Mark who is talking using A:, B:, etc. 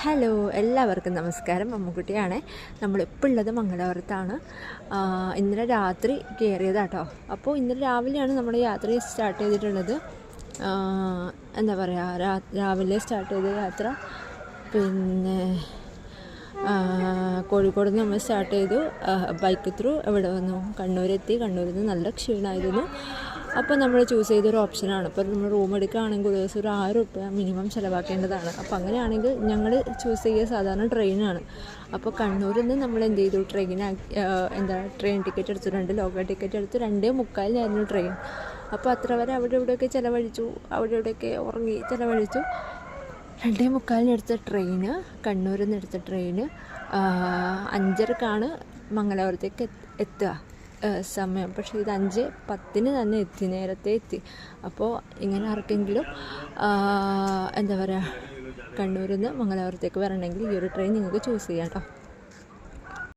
A: Hello, എല്ലാവർക്കും നമസ്കാരം. അമ്മുക്കുട്ടിയാണ്. നമ്മളിപ്പോൾ ഉള്ളത് മംഗലാപുരത്താണ്. ഇന്നലെ രാത്രി കയറിയതാട്ടോ. അപ്പോൾ ഇന്നലെ രാവിലെയാണ് നമ്മൾ യാത്ര സ്റ്റാർട്ട് ചെയ്തിട്ടുള്ളത്. എന്താ പറയുക, രാവിലെ സ്റ്റാർട്ട് ചെയ്ത യാത്ര. പിന്നെ കോഴിക്കോട് നിന്ന് നമ്മൾ സ്റ്റാർട്ട് ചെയ്തു. ബൈക്ക് ത്രൂ ഇവിടെ വന്നു, കണ്ണൂരെത്തി. കണ്ണൂരിൽ നിന്ന് നല്ല ക്ഷീണമായിരുന്നു. അപ്പോൾ നമ്മൾ ചൂസ് ചെയ്തൊരു ഓപ്ഷനാണ്. അപ്പോൾ നമ്മൾ റൂം എടുക്കുകയാണെങ്കിൽ ഒരു ദിവസം ഒരു 1000 രൂപ മിനിമം ചിലവാക്കേണ്ടതാണ്. അപ്പോൾ അങ്ങനെയാണെങ്കിൽ ഞങ്ങൾ ചൂസ് ചെയ്യുക സാധാരണ ട്രെയിനാണ്. അപ്പോൾ കണ്ണൂരിൽ നിന്ന് നമ്മൾ എന്ത് ചെയ്തു, ട്രെയിൻ ടിക്കറ്റ് എടുത്തു. 2 ലോക്കൽ ടിക്കറ്റ് എടുത്തു. 2:45 ട്രെയിൻ. അപ്പോൾ അത്ര വരെ അവിടെ ഇവിടെയൊക്കെ ചിലവഴിച്ചു, അവിടെ ഇവിടെയൊക്കെ ഉറങ്ങി ചിലവഴിച്ചു. 2:45 എടുത്ത ട്രെയിന്, കണ്ണൂരിൽ നിന്ന് എടുത്ത ട്രെയിന് 5:30ക്കാണ് മംഗലാപുരത്തേക്ക് എത്തുക സമയം. പക്ഷേ ഇത് 5:10 തന്നെ എത്തി, നേരത്തെ എത്തി. അപ്പോൾ ഇങ്ങനെ ആർക്കെങ്കിലും എന്താ പറയുക, കണ്ണൂരിൽ നിന്ന് മംഗലാപുരത്തേക്ക് വരണമെങ്കിൽ ഈ ഒരു ട്രെയിൻ നിങ്ങൾക്ക് ചൂസ് ചെയ്യാം കേട്ടോ.